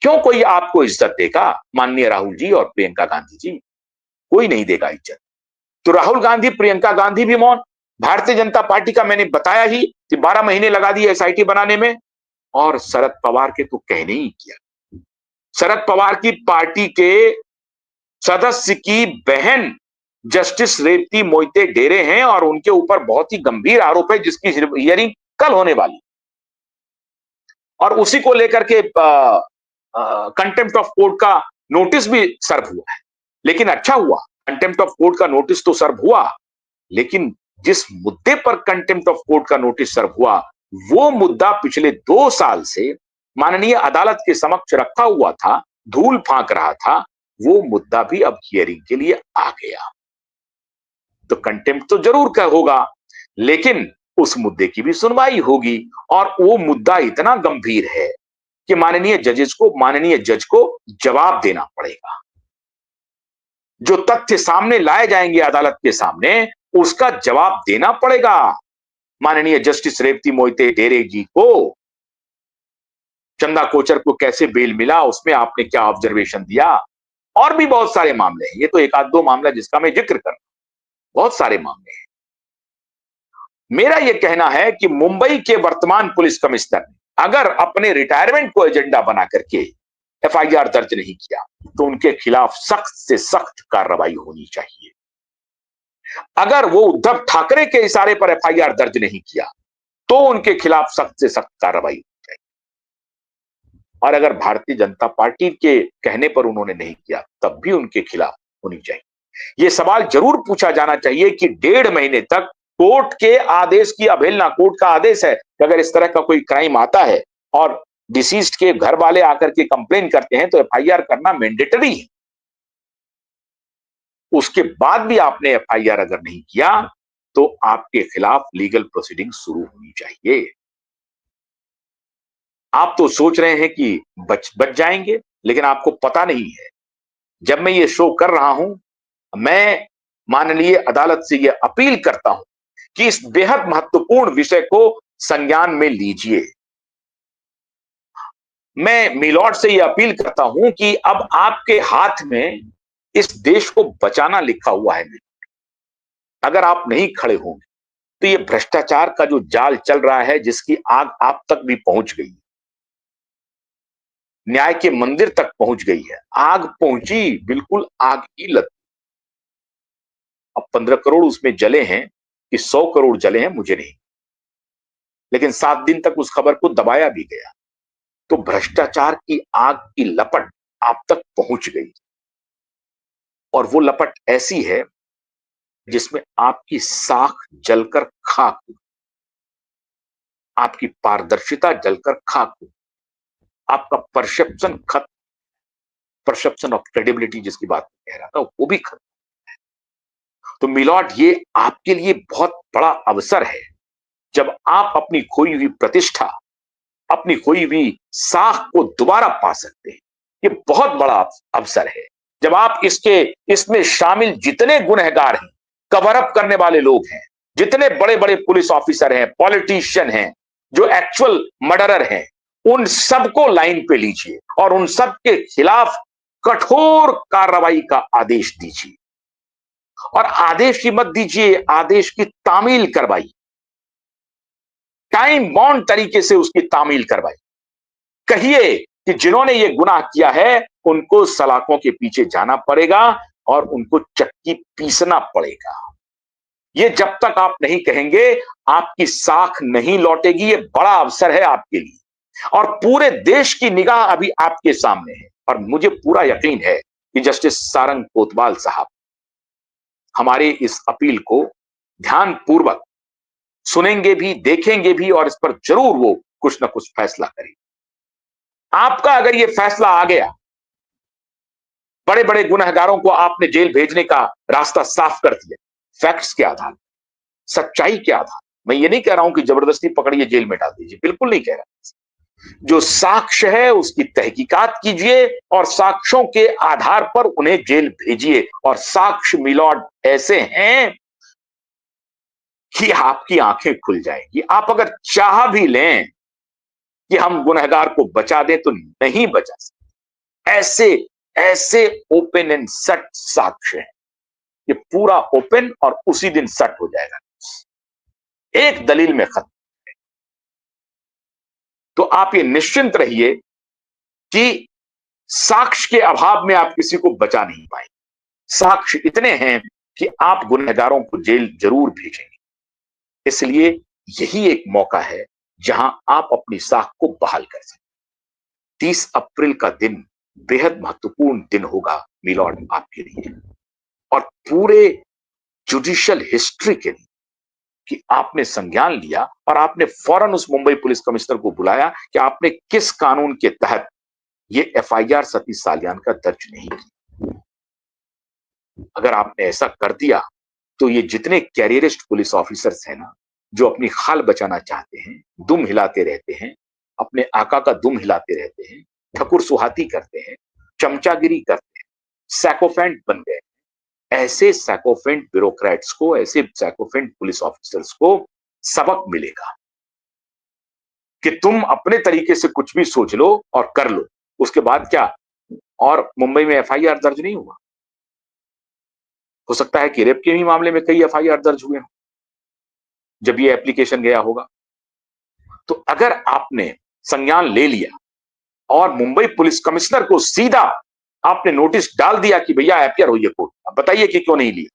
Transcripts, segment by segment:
क्यों कोई आपको इज्जत देगा? माननीय राहुल जी और प्रियंका गांधी जी, कोई नहीं देगा इज्जत। तो राहुल गांधी, प्रियंका गांधी भी मौन। भारतीय जनता पार्टी का मैंने बताया ही कि 12 महीने लगा दिए एसआईटी बनाने में, और शरद पवार के तो कहने ही किया। शरद पवार की पार्टी के सदस्य की बहन जस्टिस रेवती मोहिते डेरे हैं और उनके ऊपर बहुत ही गंभीर आरोप है, जिसकी हियरिंग कल होने वाली, और उसी को लेकर के कंटेम्प्ट ऑफ कोर्ट का नोटिस भी सर्व हुआ है। लेकिन अच्छा हुआ, कंटेम्प्ट ऑफ कोर्ट का नोटिस तो सर्व हुआ, लेकिन जिस मुद्दे पर कंटेम्प्ट ऑफ कोर्ट का नोटिस सर्व हुआ, वो मुद्दा पिछले 2 साल से माननीय अदालत के समक्ष रखा हुआ था, धूल फांक रहा था, वो मुद्दा भी अब हियरिंग के लिए आ गया। तो कंटेम्प्ट तो जरूर का होगा, लेकिन उस मुद्दे की भी सुनवाई होगी, और वो मुद्दा इतना गंभीर है कि माननीय जज को जवाब देना पड़ेगा। जो तथ्य सामने लाए जाएंगे अदालत के सामने, उसका जवाब देना पड़ेगा माननीय जस्टिस रेवती मोहिते डेरे जी को। चंदा कोचर को कैसे बेल मिला, उसमें आपने क्या ऑब्जर्वेशन दिया, और भी बहुत सारे मामले हैं। ये तो एक आध दो मामला जिसका मैं जिक्र कर, बहुत सारे मामले हैं। मेरा यह कहना है कि मुंबई के वर्तमान पुलिस कमिश्नर ने अगर अपने रिटायरमेंट को एजेंडा बना करके एफआईआर दर्ज नहीं किया, तो उनके खिलाफ सख्त से सख्त कार्रवाई होनी चाहिए। अगर वो उद्धव ठाकरे के इशारे पर एफआईआर दर्ज नहीं किया, तो उनके खिलाफ सख्त से सख्त कार्रवाई होनी चाहिए। और अगर भारतीय जनता पार्टी के कहने पर उन्होंने नहीं किया, तब भी उनके खिलाफ होनी चाहिए। यह सवाल जरूर पूछा जाना चाहिए कि 1.5 महीने तक कोर्ट के आदेश की अवहेलना, कोर्ट का आदेश है कि अगर इस तरह का कोई क्राइम आता है और डिसीज्ड के घर वाले आकर के कंप्लेन करते हैं, तो एफआईआर करना मैंडेटरी है। उसके बाद भी आपने एफआईआर अगर नहीं किया, तो आपके खिलाफ लीगल प्रोसीडिंग शुरू होनी चाहिए। आप तो सोच रहे हैं कि बच जाएंगे, लेकिन आपको पता नहीं है, जब मैं ये शो कर रहा हूं, मैं माननीय अदालत से यह अपील करता हूं कि इस बेहद महत्वपूर्ण विषय को संज्ञान में लीजिए। मैं मिलॉर्ड से यह अपील करता हूं कि अब आपके हाथ में इस देश को बचाना लिखा हुआ है। अगर आप नहीं खड़े होंगे, तो ये भ्रष्टाचार का जो जाल चल रहा है, जिसकी आग आप तक भी पहुंच गई, न्याय के मंदिर तक पहुंच गई है, आग पहुंची, बिल्कुल आग की लत। अब 15 करोड़ उसमें जले हैं कि 100 करोड़ जले हैं, मुझे नहीं, लेकिन 7 दिन तक उस खबर को दबाया भी गया। तो भ्रष्टाचार की आग की लपट आप तक पहुंच गई, और वो लपट ऐसी है जिसमें आपकी साख जलकर खाक हो, आपकी पारदर्शिता जलकर खाक हो, आपका परसेप्शन खत्म, परसेप्शन ऑफ क्रेडिबिलिटी जिसकी बात कह रहा था, वो भी खत्म। तो मिलॉर्ड, ये आपके लिए बहुत बड़ा अवसर है, जब आप अपनी खोई हुई प्रतिष्ठा, अपनी खोई हुई साख को दोबारा पा सकते हैं। ये बहुत बड़ा अवसर है, जब आप इसमें शामिल जितने गुनहगार हैं, कवर अप करने वाले लोग हैं, जितने बड़े बड़े पुलिस ऑफिसर हैं, पॉलिटिशियन हैं, जो एक्चुअल मर्डरर हैं, उन सबको लाइन पे लीजिए और उन सब के खिलाफ कठोर कार्रवाई का आदेश दीजिए। और आदेश ही मत दीजिए, आदेश की तामील करवाइए, टाइम बाउंड तरीके से उसकी तामील करवाई। कहिए कि जिन्होंने ये गुनाह किया है, उनको सलाखों के पीछे जाना पड़ेगा और उनको चक्की पीसना पड़ेगा। ये जब तक आप नहीं कहेंगे, आपकी साख नहीं लौटेगी। ये बड़ा अवसर है आपके लिए, और पूरे देश की निगाह अभी आपके सामने है। और मुझे पूरा यकीन है कि जस्टिस सारंग कोतवाल साहब हमारे इस अपील को ध्यानपूर्वक सुनेंगे भी, देखेंगे भी, और इस पर जरूर वो कुछ ना कुछ फैसला करेंगे। आपका अगर ये फैसला आ गया, बड़े बड़े गुनहगारों को आपने जेल भेजने का रास्ता साफ कर दिया, फैक्ट्स के आधार, सच्चाई के आधार। मैं ये नहीं कह रहा हूं कि जबरदस्ती पकड़िए जेल में डाल दीजिए, बिल्कुल नहीं कह रहा। जो साक्ष्य है उसकी तहकीकात कीजिए और साक्ष्यों के आधार पर उन्हें जेल भेजिए। और साक्ष्य मिलॉर्ड ऐसे हैं कि आपकी आंखें खुल जाएंगी। आप अगर चाह भी लें कि हम गुनहगार को बचा दें, तो नहीं बचा सकते। ऐसे ऐसे ओपन एंड सट साक्ष्य हैं, ये पूरा ओपन और उसी दिन सट हो जाएगा, एक दलील में खत्म। तो आप ये निश्चिंत रहिए कि साक्ष्य के अभाव में आप किसी को बचा नहीं पाएंगे। साक्ष्य इतने हैं कि आप गुनहगारों को जेल जरूर भेजेंगे। इसलिए यही एक मौका है जहां आप अपनी साख को बहाल कर सकते। 30 अप्रैल का दिन बेहद महत्वपूर्ण दिन होगा मिलॉर्ड आपके लिए और पूरे जुडिशियल हिस्ट्री के लिए कि आपने संज्ञान लिया और आपने फौरन उस मुंबई पुलिस कमिश्नर को बुलाया कि आपने किस कानून के तहत ये एफआईआर सतीश सालियान का दर्ज नहीं किया। अगर आपने ऐसा कर दिया तो ये जितने कैरियरिस्ट पुलिस ऑफिसर्स हैं ना, जो अपनी खाल बचाना चाहते हैं, दुम हिलाते रहते हैं, अपने आका का दुम हिलाते रहते हैं, ठकुर सुहाती करते हैं, चमचागिरी करते हैं, सैकोफेंट बन गए, ऐसे सैकोफेंट ब्यूरोक्रेट्स को, ऐसे सैकोफेंट पुलिस ऑफिसर्स को सबक मिलेगा कि तुम अपने तरीके से कुछ भी सोच लो और कर लो, उसके बाद क्या और मुंबई में एफआईआर दर्ज नहीं हुआ। हो सकता है कि रेप के भी मामले में कई एफआईआर दर्ज हुए हों जब ये एप्लीकेशन गया होगा। तो अगर आपने संज्ञान ले लिया और मुंबई पुलिस कमिश्नर को सीधा आपने नोटिस डाल दिया कि भैया एफआईआर हुई है कोर्ट, अब बताइए कि क्यों नहीं लिया,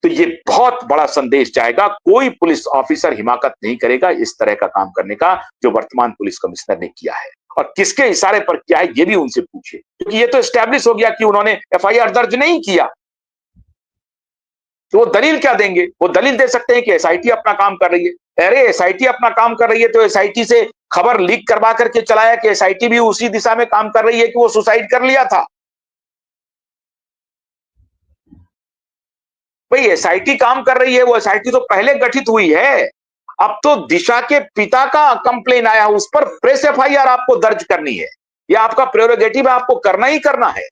तो ये बहुत बड़ा संदेश जाएगा। कोई पुलिस ऑफिसर हिमाकत नहीं करेगा इस तरह का काम करने का जो वर्तमान पुलिस कमिश्नर ने किया है, और किसके इशारे पर किया है ये भी उनसे पूछिए, क्योंकि ये तो एस्टैब्लिश हो गया कि उन्होंने एफआईआर दर्ज नहीं किया। तो वो दलील क्या देंगे? वो दलील दे सकते हैं कि एसआईटी अपना काम कर रही है। अरे एसआईटी अपना काम कर रही है तो एसआईटी से खबर लीक करवा करके चलाया कि एसआईटी भी उसी दिशा में काम कर रही है कि वो सुसाइड कर लिया था। भाई एसआईटी काम कर रही है, वो एसआईटी तो पहले गठित हुई है। अब तो दिशा के पिता का कंप्लेन आया, उस पर प्रेस एफआईआर आपको दर्ज करनी है, यह आपका प्रेरोगेटिव है, आपको करना ही करना है।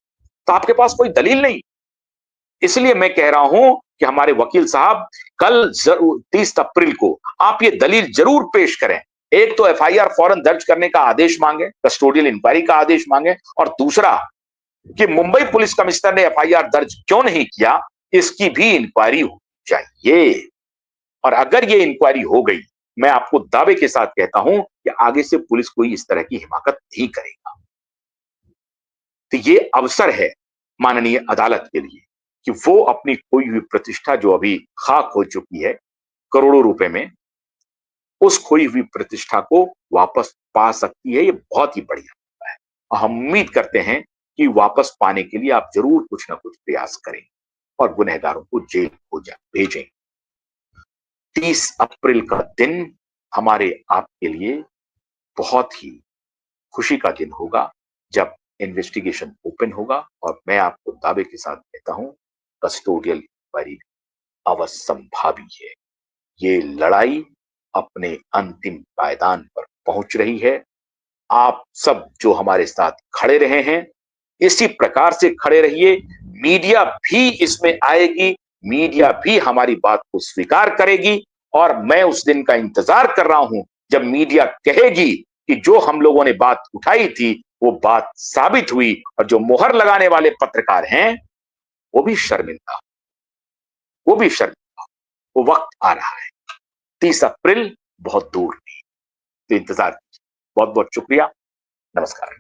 तो आपके पास कोई दलील नहीं। इसलिए मैं कह रहा हूं कि हमारे वकील साहब कल 30 अप्रैल को आप ये दलील जरूर पेश करें। एक तो एफआईआर फौरन दर्ज करने का आदेश मांगे, कस्टोडियल इंक्वायरी का आदेश मांगे, और दूसरा कि मुंबई पुलिस कमिश्नर ने एफआईआर दर्ज क्यों नहीं किया, इसकी भी इंक्वायरी होनी चाहिए। और अगर ये इंक्वायरी हो गई, मैं आपको दावे के साथ कहता हूं कि आगे से पुलिस कोई इस तरह की हिमाकत नहीं करेगा। तो ये अवसर है माननीय अदालत के लिए कि वो अपनी खोई हुई प्रतिष्ठा जो अभी खाक हो चुकी है करोड़ों रुपए में, उस खोई हुई प्रतिष्ठा को वापस पा सकती है। ये बहुत ही बढ़िया है और हम उम्मीद करते हैं कि वापस पाने के लिए आप जरूर कुछ ना कुछ प्रयास करें और गुनहगारों को जेल हो भेजें। 30 अप्रैल का दिन हमारे आपके लिए बहुत ही खुशी का दिन होगा जब इन्वेस्टिगेशन ओपन होगा, और मैं आपको दावे के साथ कहता हूं कस्टोडियल इंक्वायरी अवश्यंभावी है। ये लड़ाई अपने अंतिम पायदान पर पहुंच रही है। आप सब जो हमारे साथ खड़े रहे हैं, इसी प्रकार से खड़े रहिए। मीडिया भी इसमें आएगी, मीडिया भी हमारी बात को स्वीकार करेगी, और मैं उस दिन का इंतजार कर रहा हूं जब मीडिया कहेगी कि जो हम लोगों ने बात उठाई थी वो बात साबित हुई, और जो मोहर लगाने वाले पत्रकार हैं वो भी शर्मिंदा, वो भी शर्मिंदा। वो वक्त आ रहा है, 30 अप्रैल बहुत दूर नहीं, तो इंतजार कीजिए। बहुत बहुत शुक्रिया, नमस्कार।